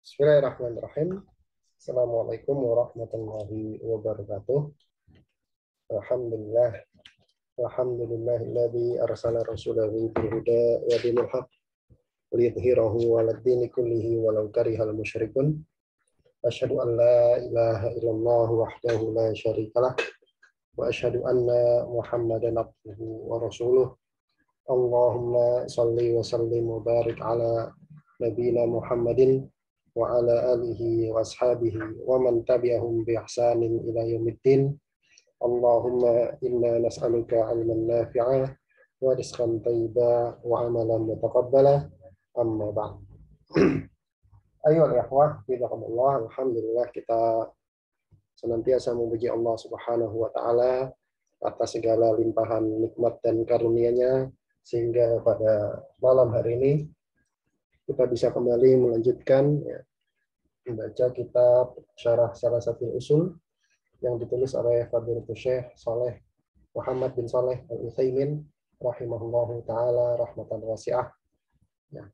Bismillahirrahmanirrahim. Assalamualaikum warahmatullahi wabarakatuh. Alhamdulillah. Alhamdulillahilladzi arsala rasulahu bil huda wa dinil haq liyudhhirahu 'alad dini kullihi walau karihal musyrikun. Asyhadu an la ilaha illallah wahdahu la syarikalah wa asyhadu anna Muhammadan abduhu wa rasuluh. Allahumma shalli wa sallim wa barik ala nabiyina Muhammadin wa ala alihi wa ashabihi wa man tabi'ahum bi ihsanin ila yaumiddin. Allahumma inna nas'aluka 'ilman nafi'a wa rizqan thayyiba wa amalan mutaqabbala. Amma ba'd. Ayolah ikhwah, jazakumullah. Alhamdulillah kita senantiasa memuji Allah Subhanahu wa taala atas segala limpahan nikmat dan karunia-Nya sehingga pada malam hari ini kita bisa kembali melanjutkan membaca kitab Syarah Salah Satu Usul yang ditulis oleh Fadilatul Syekh Saleh Muhammad bin Saleh Al-Utsaimin rahimahullahu taala rahmatan wasi'ah. Ya.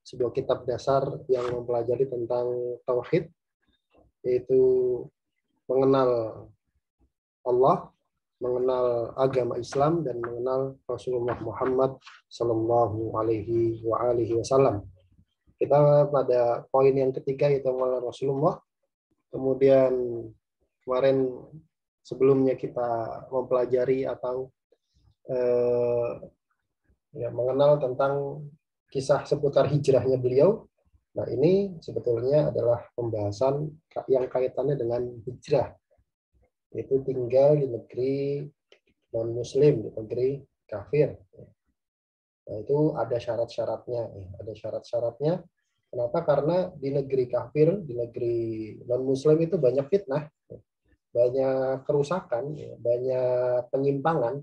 Sebuah kitab dasar yang mempelajari tentang tauhid, yaitu mengenal Allah, mengenal agama Islam, dan mengenal Rasulullah Muhammad Sallallahu Alaihi Wasallam. Kita pada poin yang ketiga, yaitu mengenal Rasulullah. Kemudian kemarin sebelumnya kita mempelajari atau mengenal tentang kisah seputar hijrahnya beliau. Nah, ini sebetulnya adalah pembahasan yang kaitannya dengan hijrah, yaitu tinggal di negeri non-muslim, di negeri kafir. Nah, itu ada syarat-syaratnya. Ada syarat-syaratnya. Kenapa? Karena di negeri kafir, di negeri non-muslim itu banyak fitnah, banyak kerusakan, banyak penyimpangan.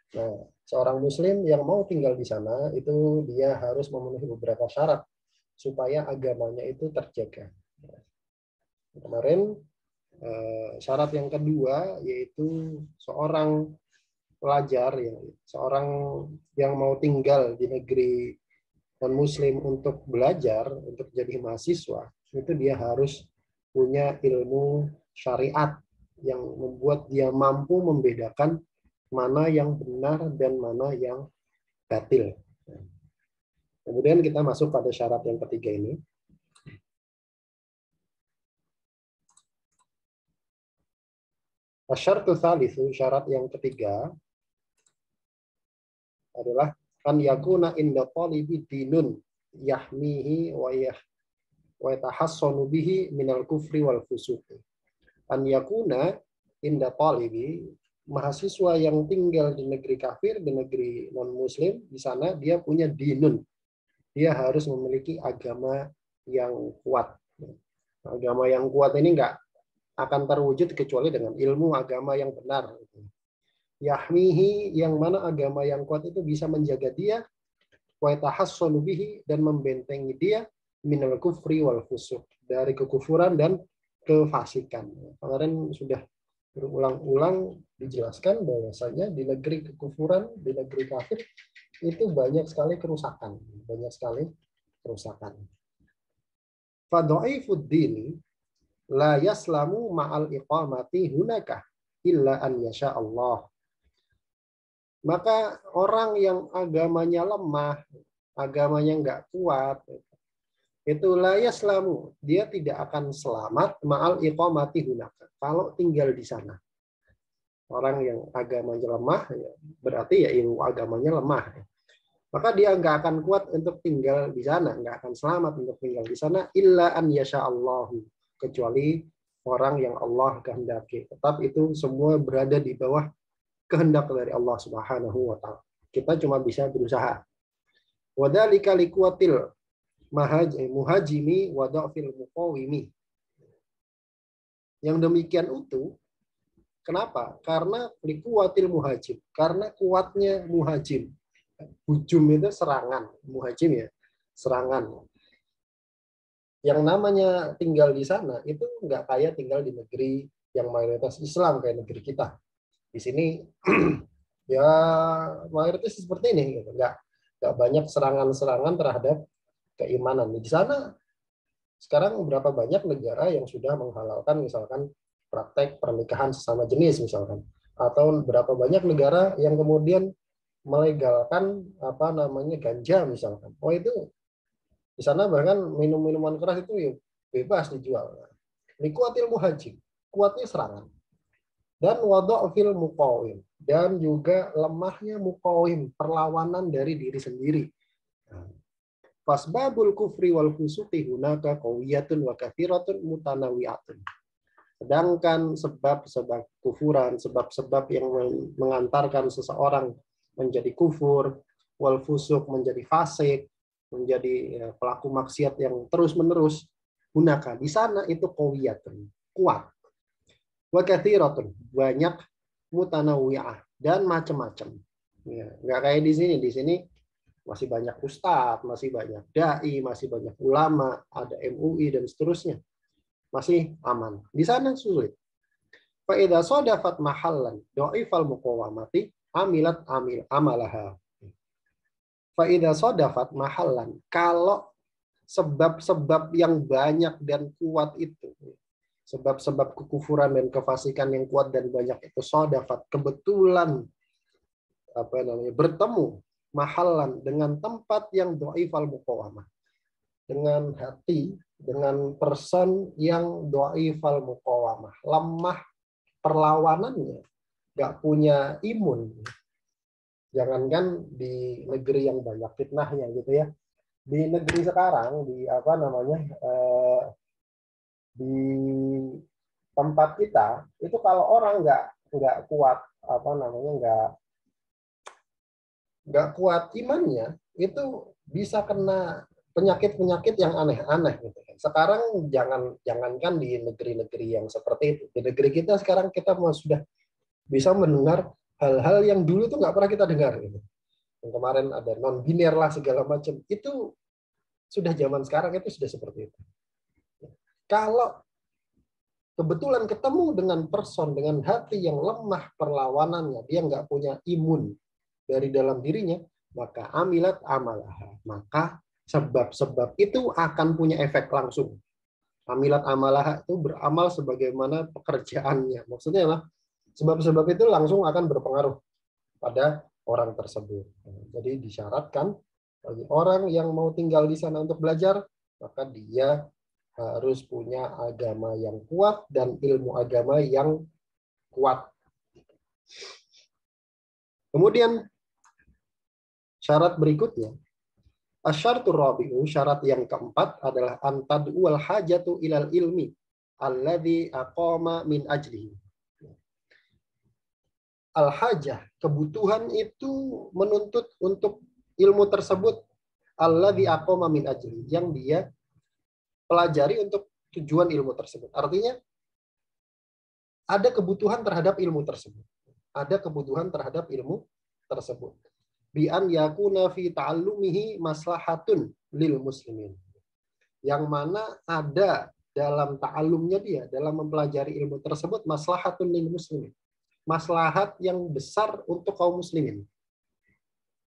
Nah, seorang muslim yang mau tinggal di sana, itu dia harus memenuhi beberapa syarat supaya agamanya itu terjaga. Kemarin syarat yang kedua yaitu seorang pelajar, seorang yang mau tinggal di negeri non-muslim untuk belajar, untuk jadi mahasiswa, itu dia harus punya ilmu syariat yang membuat dia mampu membedakan mana yang benar dan mana yang batil. Kemudian kita masuk pada syarat yang ketiga ini. Asyartu tsalitsu, syarat yang ketiga adalah an yakuna inda talibi dinun yahmihi wa yatahassanu bihi minal kufri wal fusuqi. An yakuna inda talibi, mahasiswa yang tinggal di negeri kafir, di negeri non-muslim, di sana dia punya dinun. Dia harus memiliki agama yang kuat. Agama yang kuat ini enggak akan terwujud kecuali dengan ilmu agama yang benar. Yahmihi, yang mana agama yang kuat itu bisa menjaga dia, wa yatahassanu bihi, dan membentengi dia, minal kufri wal fusuq, dari kekufuran dan kefasikan. Kemarin sudah berulang-ulang dijelaskan bahwasanya di negeri kekufuran, di negeri kafir itu banyak sekali kerusakan, banyak sekali kerusakan. Fadhaifud dini la yaslamu ma'al iqamati hunaka illa an yasha Allah. Maka orang yang agamanya lemah, agamanya enggak kuat, itu la yaslamu, dia tidak akan selamat ma'al iqamati hunaka, kalau tinggal di sana. Orang yang agamanya lemah, berarti ya ilmu agamanya lemah. Maka dia nggak akan kuat untuk tinggal di sana, nggak akan selamat untuk tinggal di sana, illa an yasha Allahu, kecuali orang yang Allah kehendaki. Tetap itu semua berada di bawah kehendak dari Allah Subhanahu wa taala. Kita cuma bisa berusaha. Wa dzalika liquwatil muhajimi wa dha'fil muqawimi. Yang demikian itu kenapa? Karena likuwatil muhajim, karena kuatnya muhajim. Hujum itu serangan, muhajim ya, serangan. Yang namanya tinggal di sana itu nggak kayak tinggal di negeri yang mayoritas Islam kayak negeri kita. Di sini ya mayoritas seperti ini, gitu. Nggak banyak serangan-serangan terhadap keimanan. Di sana sekarang berapa banyak negara yang sudah menghalalkan misalkan praktek pernikahan sesama jenis misalkan, atau berapa banyak negara yang kemudian melegalkan apa namanya ganja misalkan. Oh itu di sana bahkan minum-minuman keras itu ya bebas dijual. Likuatil muhajir, kuatnya serangan. Dan wadha'fil muqawim, dan juga lemahnya muqawim, perlawanan dari diri sendiri. Fasbabul kufri wal fusuqi hunaka qawiyatun wa kathiratun mutanawi'atun. Sedangkan sebab-sebab kufuran, sebab-sebab yang mengantarkan seseorang menjadi kufur, wal fusuq menjadi fasik, menjadi pelaku maksiat yang terus-menerus, hunaka di sana itu qawiyatun, kuat. Wa kathiratun, banyak, mutanawi'ah, dan macam-macam. Ya, nggak kayak di sini. Di sini masih banyak ustadz, masih banyak dai, masih banyak ulama, ada MUI dan seterusnya. Masih aman. Di sana sulit. Fa idza sadafat mahallan dhaifal muqawamati amilat amalaha. Fa idza sadafat mahallan, kalau sebab-sebab yang banyak dan kuat itu, sebab-sebab kekufuran dan kefasikan yang kuat dan banyak itu sadafat, kebetulan apa namanya bertemu mahallan dengan tempat yang dhaifal muqawamah, dengan hati, dengan person yang dhaifal muqawamah, lemah perlawanannya, nggak punya imun. Jangankan di negeri yang banyak fitnahnya gitu ya, di negeri sekarang di apa namanya di tempat kita itu kalau orang nggak kuat apa namanya nggak kuat imannya, itu bisa kena penyakit-penyakit yang aneh-aneh gitu. Sekarang jangankan di negeri-negeri yang seperti itu, di negeri kita sekarang kita sudah bisa mendengar hal-hal yang dulu tuh nggak pernah kita dengar gitu. Yang kemarin ada non biner lah segala macam, itu sudah zaman sekarang itu sudah seperti itu. Kalau kebetulan ketemu dengan person dengan hati yang lemah perlawanannya, dia nggak punya imun dari dalam dirinya, maka amilat amalah, maka sebab-sebab itu akan punya efek langsung. Amilat amalah itu beramal sebagaimana pekerjaannya. Maksudnya adalah sebab-sebab itu langsung akan berpengaruh pada orang tersebut. Jadi disyaratkan bagi orang yang mau tinggal di sana untuk belajar, maka dia harus punya agama yang kuat dan ilmu agama yang kuat. Kemudian syarat berikutnya, asyaratur rabi'u, syarat yang keempat adalah antad'ual hajatu ilal ilmi alladzi aqama min ajlihi. Al-hajah, kebutuhan itu menuntut untuk ilmu tersebut alladzi aqama min ajlihi, yang dia pelajari untuk tujuan ilmu tersebut. Artinya ada kebutuhan terhadap ilmu tersebut. Ada kebutuhan terhadap ilmu tersebut. Bi an yakuna fi ta'allumihi maslahatun lil muslimin. Yang mana ada dalam ta'allumnya dia, dalam mempelajari ilmu tersebut, maslahatun lil muslimin. Maslahat yang besar untuk kaum muslimin.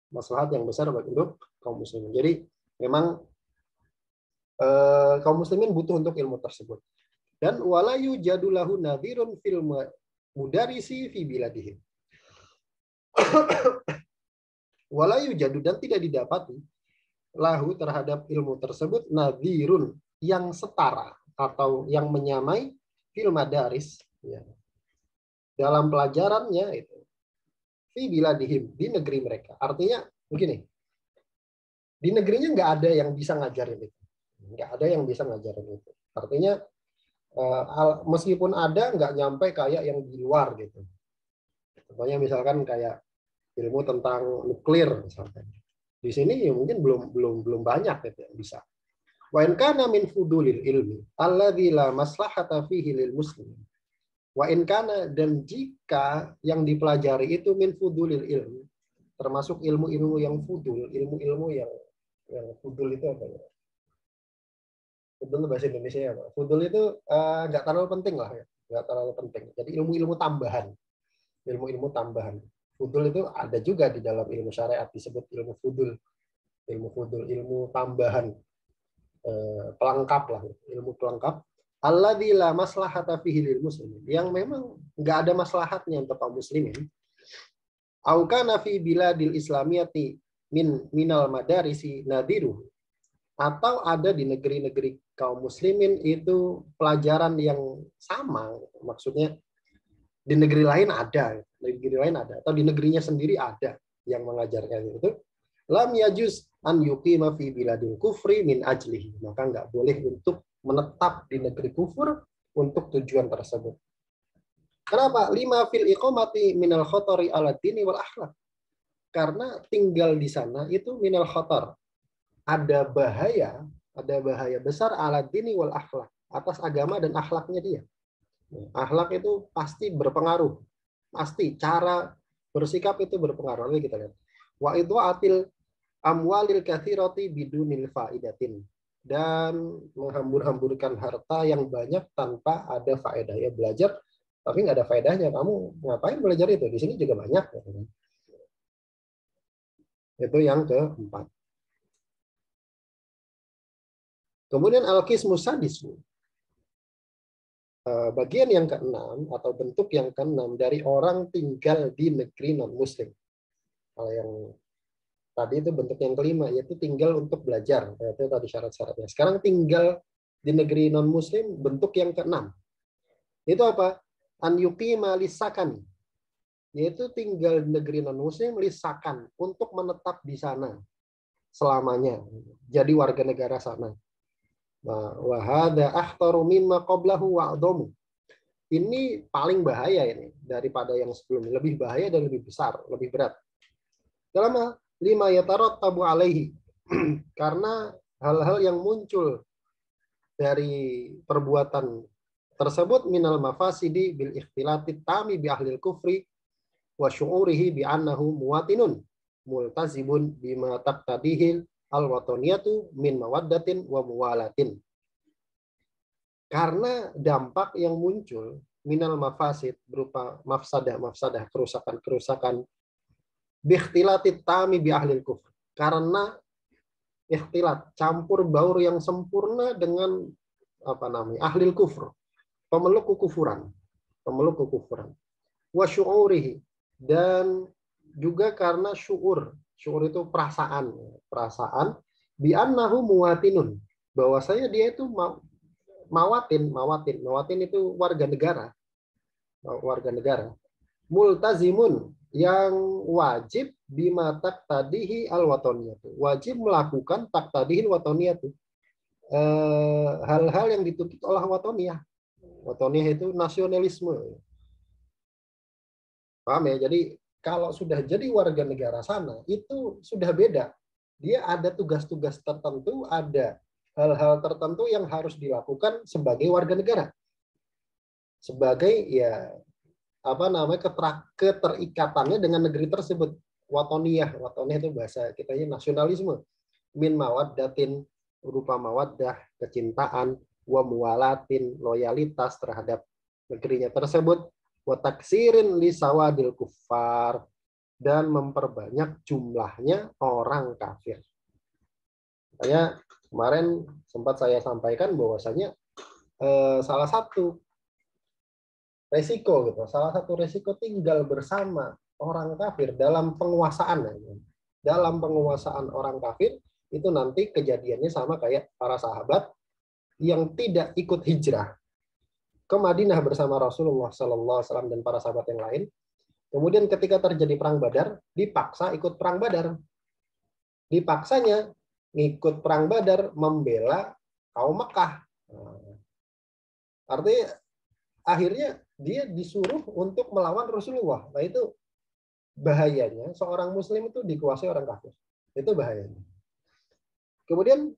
Maslahat yang besar untuk kaum muslimin. Jadi memang kaum muslimin butuh untuk ilmu tersebut. Dan walayu jadulahu nadhirun fil mudarisi fi biladihim. Walayu jadu, dan tidak didapati lahu terhadap ilmu tersebut nadhirun, yang setara atau yang menyamai fil madaris, ya, dalam pelajarannya itu fi biladihim, di negeri mereka. Artinya begini, di negerinya nggak ada yang bisa ngajarin itu, nggak ada yang bisa ngajarin itu. Artinya meskipun ada, nggak nyampe kayak yang di luar gitu. Contohnya misalkan kayak ilmu tentang nuklir misalkan. Di sini ya mungkin belum banyak gitu yang bisa. Wa in kana min fudulil ilmi alladzi la maslahata fihi lil muslimin. Wa in kana, dan jika yang dipelajari itu min fudulil ilmi, termasuk ilmu-ilmu yang fudul, ilmu-ilmu yang fudul itu apa ya? Fudul bahasa Indonesia ya, Pak. Fudul itu nggak terlalu penting lah ya, nggak terlalu penting. Jadi ilmu-ilmu tambahan, ilmu-ilmu tambahan. Fudul itu ada juga di dalam ilmu syariat disebut ilmu fudul, ilmu tambahan. pelengkap lah, ilmu pelengkap. Alladzi la maslahata fihi lil muslimin, yang memang nggak ada maslahatnya untuk kaum muslimin. Au kana fi biladil islamiyati minal madarisi nadiru, atau ada di negeri-negeri kaum muslimin itu pelajaran yang sama, maksudnya di negeri lain ada, atau di negerinya sendiri ada yang mengajarkan itu. Lam yajuz an yuqima fi biladil kufri min ajlihi, maka nggak boleh untuk menetap di negeri kufur untuk tujuan tersebut. Kenapa? Lima fil iqamati minal khatari ala dini wal akhlak. Karena tinggal di sana itu minal khatar, ada bahaya besar ala dini wal akhlak, atas agama dan akhlaknya dia. Akhlak itu pasti berpengaruh, pasti cara bersikap itu berpengaruh. Nanti kita lihat. Wa idha'atil amwalil katsirati bidunil faidatin, dan menghambur-hamburkan harta yang banyak tanpa ada faedah. Ya, belajar tapi nggak ada faedahnya, kamu ngapain belajar itu? Di sini juga banyak. Itu yang keempat. Kemudian al-qismu sadis, bagian yang keenam atau bentuk yang keenam dari orang tinggal di negeri non-muslim. Kalau yang tadi itu bentuk yang kelima, yaitu tinggal untuk belajar. Itu tadi syarat-syaratnya. Sekarang tinggal di negeri non-muslim, bentuk yang keenam. Itu apa? An yuqima lisakan, yaitu tinggal di negeri non-muslim lisakan, untuk menetap di sana selamanya. Jadi warga negara sana. Wa hadza akhtaru mimma qablahu wa a'dhamu. Ini paling bahaya ini daripada yang sebelumnya, lebih bahaya dan lebih besar, lebih berat. Dalam lima yatarattabu alaihi, karena hal-hal yang muncul dari perbuatan tersebut minal mafasidi bil ikhtilati tami bi ahlil kufri wa syu'urihi bi annahu muwatinun multazibun bima taqtadihil al-wataniyatu min mawaddatin wa muwalatin. Karena dampak yang muncul minal mafasid berupa mafsadah, kerusakan bikhtilati tami bi ahlil kufr, karena ikhtilat, campur baur yang sempurna dengan ahlil kufur, pemeluk kekufuran. Wa syu'urihi, dan juga karena syu'ur itu perasaan bi annahu muwatinun, bahwasanya dia itu mawatin itu warga negara, multazimun, yang wajib bima taqtadihi al-wataniyatu, wajib melakukan taqtadihi al-wataniyatu, hal-hal yang dituntut oleh wataniyah. Wataniyah itu nasionalisme. Paham ya? Jadi kalau sudah jadi warga negara sana, itu sudah beda. Dia ada tugas-tugas tertentu, ada hal-hal tertentu yang harus dilakukan sebagai warga negara. Sebagai keterikatannya dengan negeri tersebut. Watoniyah itu bahasa kitanya nasionalisme. Min mawaddatin, berupa mawaddah, kecintaan, wa muwalatin, loyalitas terhadap negerinya tersebut, wa taksirin li sawadil kuffar, dan memperbanyak jumlahnya orang kafir. Makanya kemarin sempat saya sampaikan bahwasanya salah satu resiko tinggal bersama orang kafir dalam penguasaan orang kafir, itu nanti kejadiannya sama kayak para sahabat yang tidak ikut hijrah ke Madinah bersama Rasulullah SAW dan para sahabat yang lain. Kemudian ketika terjadi perang Badar, dipaksa ikut perang Badar. Dipaksanya ngikut perang Badar membela kaum Mekah. Artinya akhirnya dia disuruh untuk melawan Rasulullah. Nah, itu bahayanya seorang muslim itu dikuasai orang kafir. Itu bahayanya. Kemudian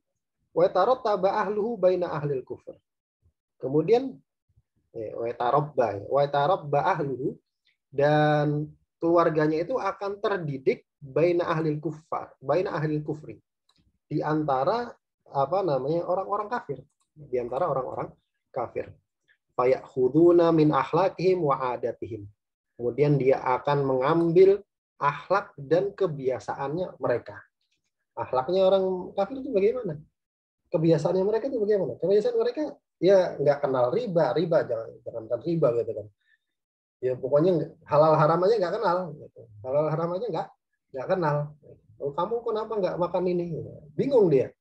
wa tarattaba ahluhu baina ahlil kufur. Kemudian wa tarabba ahluhu, dan keluarganya itu akan terdidik baina ahlil kufri, di antara orang-orang kafir, fayakhuduna min akhlaqihim wa adatihim. Kemudian dia akan mengambil akhlak dan kebiasaannya mereka. Akhlaknya orang kafir itu bagaimana? kebiasaannya mereka itu bagaimana? Kebiasaan mereka ya nggak kenal riba, jangankan riba gitu kan. Ya pokoknya halal haram aja nggak kenal. Gitu. Halal haram aja nggak kenal. Oh, kamu kenapa nggak makan ini? Bingung dia.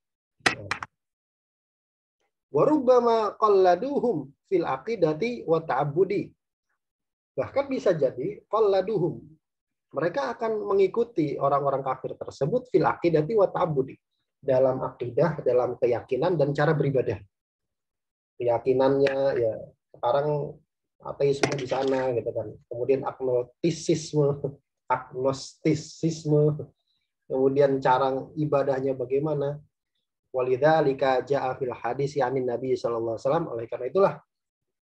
Warubbama qalladuhum fil aqidati wa ta'abbudi. Bahkan bisa jadi qalladuhum. Mereka akan mengikuti orang-orang kafir tersebut fil aqidati wa ta'abbudi. Dalam akidah, dalam keyakinan dan cara beribadah. Keyakinannya ya sekarang ateisme di sana gitu kan. Kemudian agnostisisme, kemudian cara ibadahnya bagaimana. Walidzalika ja'a fil hadis yanin Nabi sallallahu alaihi wasallam. Oleh karena itulah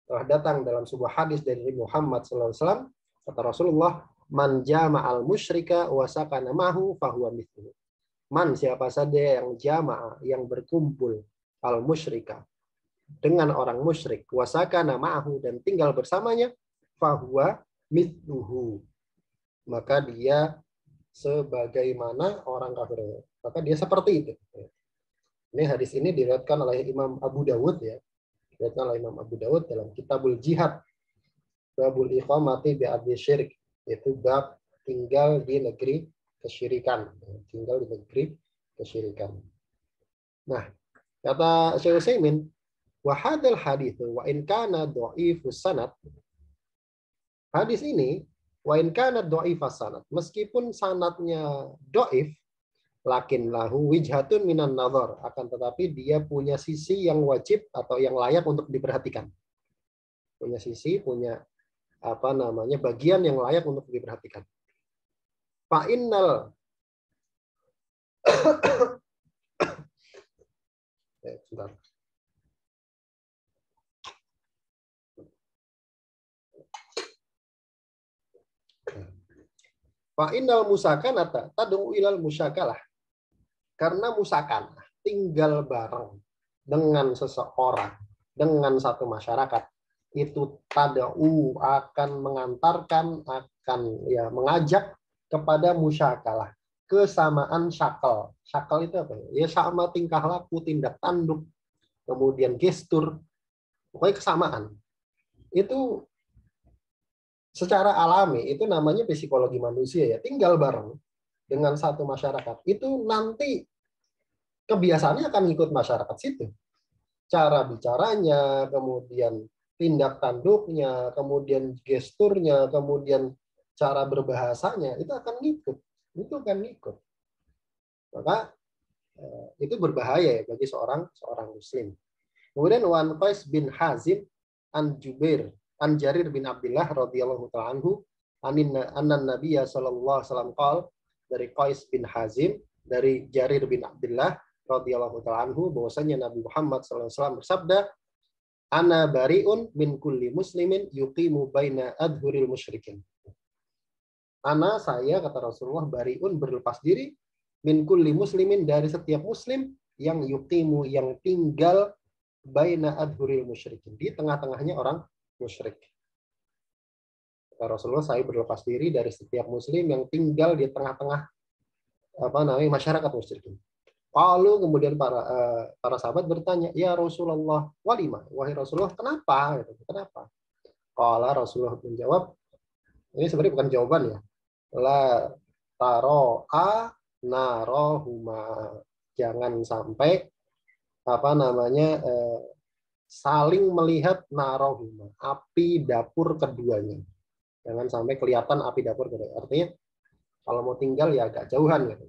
telah datang dalam sebuah hadis dari Muhammad sallallahu alaihi wasallam, kata Rasulullah, man jama'al musyrika wa sakana mahu fahuwa mithluhu. Man, siapa saja yang jamaah, yang berkumpul al musyrika dengan orang musyrik, wa sakana ma'ahu, dan tinggal bersamanya, fahuwa mithluhu, maka dia sebagaimana orang kafir. Maka dia seperti itu. Ini hadis ini diriwayatkan oleh Imam Abu Dawud ya. Diriwayatkan oleh Imam Abu Dawud dalam Kitabul Jihad. Babul iqamati bi'adli syirik. Itu bab tinggal di negeri kesyirikan. Tinggal di negeri kesyirikan. Nah, kata Syekh Utsaimin, wa hadzal hadits wa in kana dhaifus sanad. Hadis ini wa in kana dhaifus sanad, meskipun sanadnya dhaif, lakin lahu wijhatun minan nazar, akan tetapi dia punya sisi yang wajib atau yang layak untuk diperhatikan. Punya sisi, punya bagian yang layak untuk diperhatikan. Fa innal sebentar. Fa innal musakanata tad'u ilal musyakalah. Karena musakanah, tinggal bareng dengan seseorang, dengan satu masyarakat, itu tad'u, akan mengantarkan, akan ya mengajak kepada musyakalah, kesamaan syakal. Syakal itu apa? Ya sama tingkah laku, tindak tanduk, kemudian gestur, pokoknya kesamaan. Itu secara alami, itu namanya psikologi manusia ya, tinggal bareng dengan satu masyarakat, itu nanti kebiasaannya akan ikut masyarakat situ. Cara bicaranya, kemudian tindak tanduknya, kemudian gesturnya, kemudian cara berbahasanya, itu akan ngikut. Itu akan ngikut. Maka itu berbahaya ya bagi seorang muslim. Kemudian Wan Qais bin Hazim an Jarir bin Abdullah radhiyallahu ta'ala anhu, annan Nabiyya sallallahu alaihi wasallam qala, dari Qais bin Hazim, dari Jarir bin Abdullah radhiyallahu ta'ala anhu, bahwasanya Nabi Muhammad sallallahu alaihi wasallam bersabda, ana bariun min kulli muslimin yuqimu baina adhuril musyrikin. Ana, saya, kata Rasulullah, bariun, berlepas diri, min kulli muslimin, dari setiap muslim, yang yuqimu, yang tinggal baina adhuril musyrikin, di tengah-tengahnya orang musyrik. Kata Rasulullah, saya berlepas diri dari setiap muslim yang tinggal di tengah-tengah masyarakat musyrikin. Lalu kemudian para sahabat bertanya, ya Rasulullah, walima, wahai Rasulullah, kenapa? Kenapa? Qala, Rasulullah menjawab, ini sebenarnya bukan jawaban ya, la taro'a narohuma, jangan sampai saling melihat narohuma, api dapur keduanya, jangan sampai kelihatan api dapur keduanya. Artinya kalau mau tinggal ya agak jauhan gitu.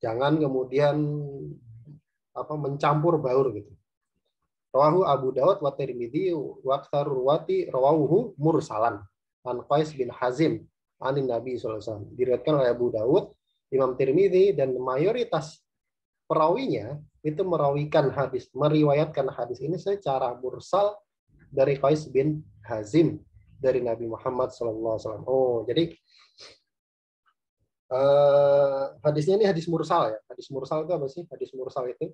Jangan kemudian mencampur baur gitu. Rawahu Abu Dawud wa Tirmidzi wa aktsarur ruwati rawahu mursalan an Qais bin Hazim anin Nabi sallallahu alaihi wasallam. Diriwayatkan oleh Abu Dawud, Imam Tirmidzi, dan mayoritas perawinya itu meriwayatkan hadis ini secara mursal dari Qais bin Hazim dari Nabi Muhammad sallallahu alaihi wasallam. Oh, jadi hadisnya ini hadis mursal ya. Hadis mursal itu apa sih? Hadis mursal itu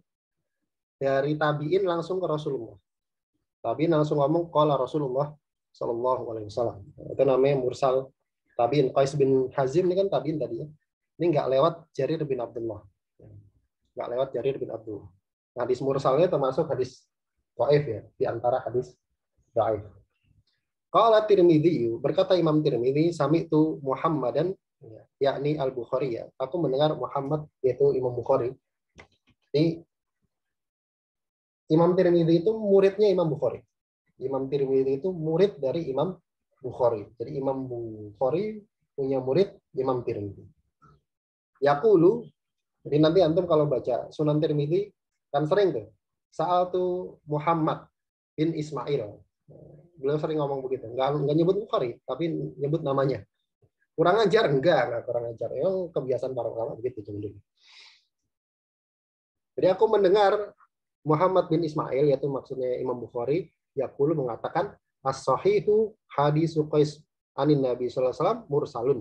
dari tabiin langsung ke Rasulullah. Tabiin langsung ngomong qala Rasulullah sallallahu alaihi wasallam. Itu namanya mursal tabiin. Qais bin Hazim ini kan tabiin tadi ya. Ini nggak lewat Jarir bin Abdullah. Nggak lewat Jarir bin Abdullah. Hadis mursalnya termasuk hadis dhaif ya, di antara hadis dhaif. Qala Tirmidzi, berkata Imam Tirmidzi, sami'tu Muhammadan, yakni Al-Bukhari ya. Aku mendengar Muhammad, yaitu Imam Bukhari. Jadi Imam Tirmidzi itu muridnya Imam Bukhari. Imam Tirmidzi itu murid dari Imam Bukhari. Jadi Imam Bukhari punya murid Imam Tirmidzi. Yaqulu, jadi nanti antum kalau baca Sunan Tirmidzi kan sering tuh. Sa'altu Muhammad bin Ismail. Beliau sering ngomong begitu. Enggak nyebut Bukhari, tapi nyebut namanya. Kurang ajar? Enggak kurang ajar. Yang kebiasaan para ulama begitu dulu. Jadi aku mendengar Muhammad bin Ismail, yaitu maksudnya Imam Bukhari, yaqulu mengatakan as-sahihu hadisu Qais anin Nabi sallallahu alaihi wasallam mursalun.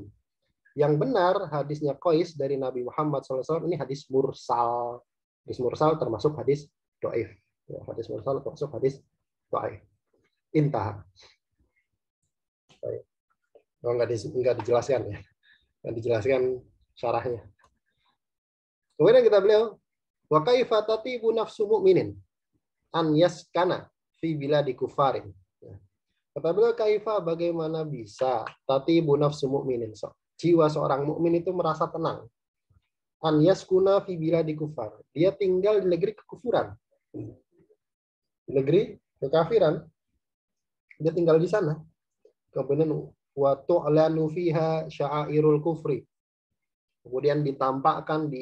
Yang benar hadisnya Qais dari Nabi Muhammad sallallahu alaihi wasallam ini hadis mursal. Hadis mursal termasuk hadis dhaif. Ya, hadis mursal termasuk hadis dhaif. Intah. Baik. Oh, enggak dijelaskan ya. Enggak dijelaskan syarahnya. Kemudian kita beliau wa kaifa tatibu nafsu mu'minin an yaskana fi biladi kufarin. Kata beliau kaifa, bagaimana bisa tatibu nafsu mu'minin, jiwa seorang mukmin itu merasa tenang. An yaskuna fi biladi kufar, dia tinggal di negeri kekufuran. Di negeri kekafiran. Dia tinggal di sana. Kemudian wa tu'lanu fiha sya'airul kufri. Kemudian ditampakkan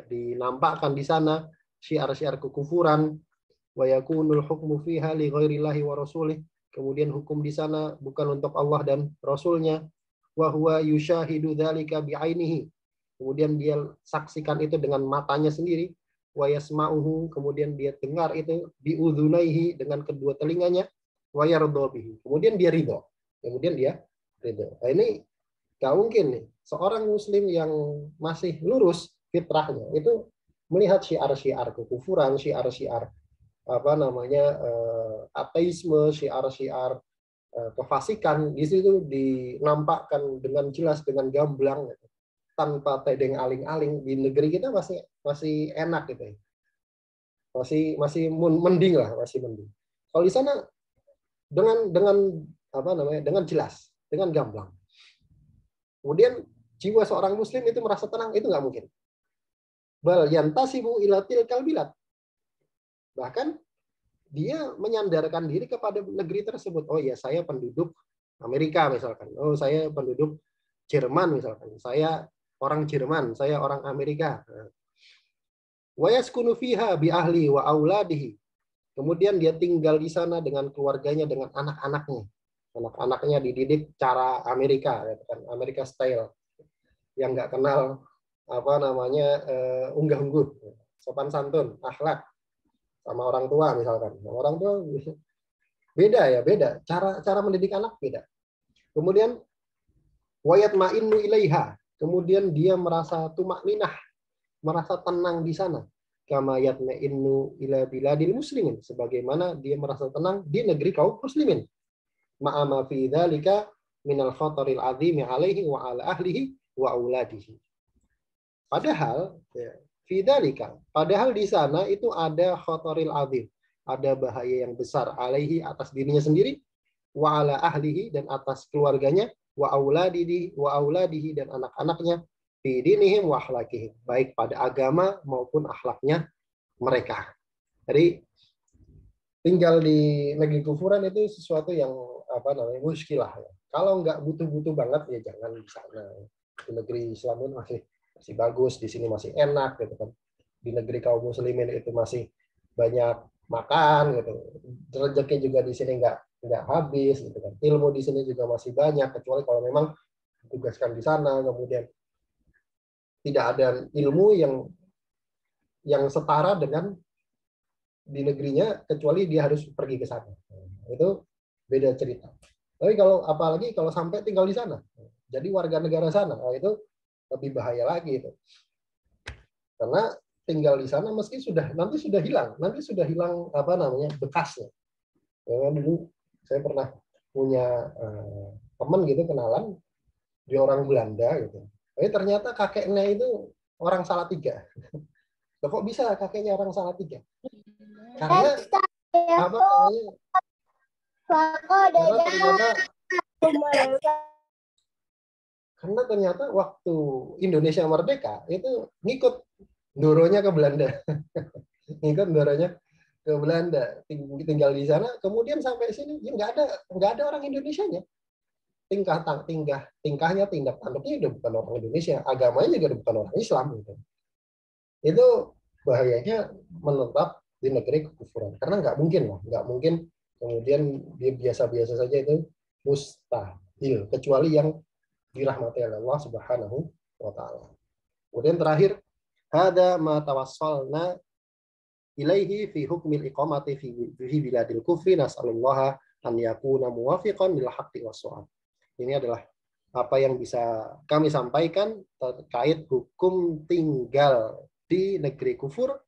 dinampakkan di sana syiar-syiar kekufuran. Wa yakunul hukmu fiha li ghairillahi wa rasulih. Kemudian hukum di sana bukan untuk Allah dan Rasulnya. Wa huwa yushahidu dzalika bi'ainihi. Kemudian dia saksikan itu dengan matanya sendiri. Wa yasma'uhu, kemudian dia dengar itu bi'udhunaihi, dengan kedua telinganya. Wa yardha bihi, kemudian dia ridho. Kemudian dia ridho. Nah, ini gak mungkin nih seorang muslim yang masih lurus fitrahnya itu melihat syiar-syiar kekufuran, syiar-syiar ateisme, syiar-syiar kefasikan di situ dinampakkan dengan jelas, dengan gamblang gitu, tanpa tedeng aling-aling. Di negeri kita masih enak gitu ya. Masih mending lah, masih mending. Kalau di sana dengan jelas, dengan gamblang. Kemudian jiwa seorang muslim itu merasa tenang, itu nggak mungkin. Bal yantasibu ila tilkal bilad. Bahkan dia menyandarkan diri kepada negeri tersebut. Oh ya, saya penduduk Amerika misalkan. Oh, saya penduduk Jerman misalkan. Saya orang Jerman, saya orang Amerika. Wa yaskunu fiha bi ahli wa auladihi. Kemudian dia tinggal di sana dengan keluarganya, dengan anak-anaknya. Anak-anaknya dididik cara Amerika, kan Amerika style, yang nggak kenal unggah-ungguh, sopan santun, akhlak sama orang tua misalkan. Orang tua beda. Cara mendidik anak beda. Kemudian wayat ma'innu ilaiha. Kemudian dia merasa tumakninah, merasa tenang di sana. Kama yatma'innu ila biladil muslimin, sebagaimana dia merasa tenang di negeri kaum muslimin. Ma'ama fi dzalika minal khataril azimi alaihi wa ala ahlihi wa auladihi. Padahal fi dzalika, padahal di sana itu ada khataril azim, ada bahaya yang besar alaihi, atas dirinya sendiri, wa ala ahlihi, dan atas keluarganya, wa auladihi dan anak-anaknya, fi dinihim wa akhlaqihim, baik pada agama maupun akhlaknya mereka. Jadi tinggal di negeri kufuran itu sesuatu yang muskilah. Kalau nggak butuh-butuh banget ya jangan di sana. Di negeri Islam itu masih bagus, di sini masih enak gitu kan. Di negeri kaum muslimin itu masih banyak makan gitu. Rezeki juga di sini nggak habis gitu kan. Ilmu di sini juga masih banyak, kecuali kalau memang ditugaskan di sana, kemudian tidak ada ilmu yang setara dengan di negerinya, kecuali dia harus pergi ke sana. Itu beda cerita. Tapi apalagi kalau sampai tinggal di sana, jadi warga negara sana, itu lebih bahaya lagi itu. Karena tinggal di sana meski nanti sudah hilang bekasnya. Ya, dulu saya pernah punya teman gitu, kenalan, dia orang Belanda gitu. Tapi ternyata kakeknya itu orang Salatiga. Loh, kok bisa kakeknya orang Salatiga? Karena apa namanya? Karena ternyata waktu Indonesia merdeka itu ngikut Ndoronya ke Belanda. Ngikut Ndoronya ke Belanda, tinggal di sana, kemudian sampai sini ya nggak ada orang Indonesianya. Tingkahnya, tindak tanduknya udah bukan orang Indonesia, agamanya juga udah bukan orang Islam gitu. Itu bahayanya menetap di negeri kekufuran, karena nggak mungkin kemudian dia biasa-biasa saja, itu mustahil, kecuali yang dirahmati oleh Allah Subhanahu wa taala. Kemudian terakhir, hada ma tawassalna ilaihi fi hukmil iqamati fi biladil kufri, nas'alullaha an yakuna muwafiqan bil haqqi was shawab. Ini adalah apa yang bisa kami sampaikan terkait hukum tinggal di negeri kufur.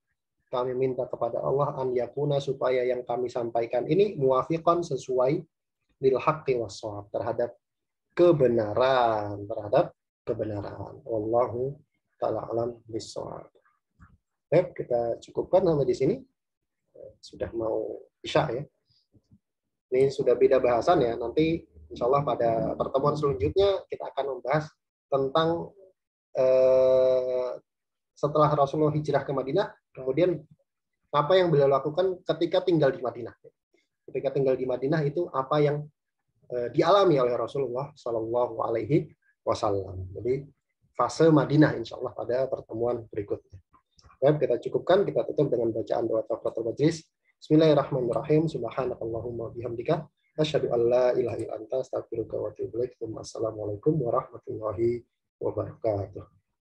Kami minta kepada Allah an yakuna, supaya yang kami sampaikan ini muwafiqan, sesuai bil haqqi was shawab, terhadap kebenaran, Wallahu ta'ala alam bis-shawab. Baik, kita cukupkan sampai di sini. Sudah mau isya ya. Ini sudah beda bahasan ya. Nanti insya Allah pada pertemuan selanjutnya kita akan membahas tentang setelah Rasulullah hijrah ke Madinah, kemudian apa yang beliau lakukan ketika tinggal di Madinah. Ketika tinggal di Madinah itu apa yang dialami oleh Rasulullah Shallallahu Alaihi Wasallam. Jadi fase Madinah insya Allah pada pertemuan berikutnya. Baik, kita cukupkan, kita tutup dengan bacaan doa kafaratul majelis. Bismillahirrahmanirrahim. Subhanakallahumma bihamdika asyhadu an la ilaha illa anta astaghfiruka wa atubu ilaik. Assalamualaikum warahmatullahi wabarakatuh.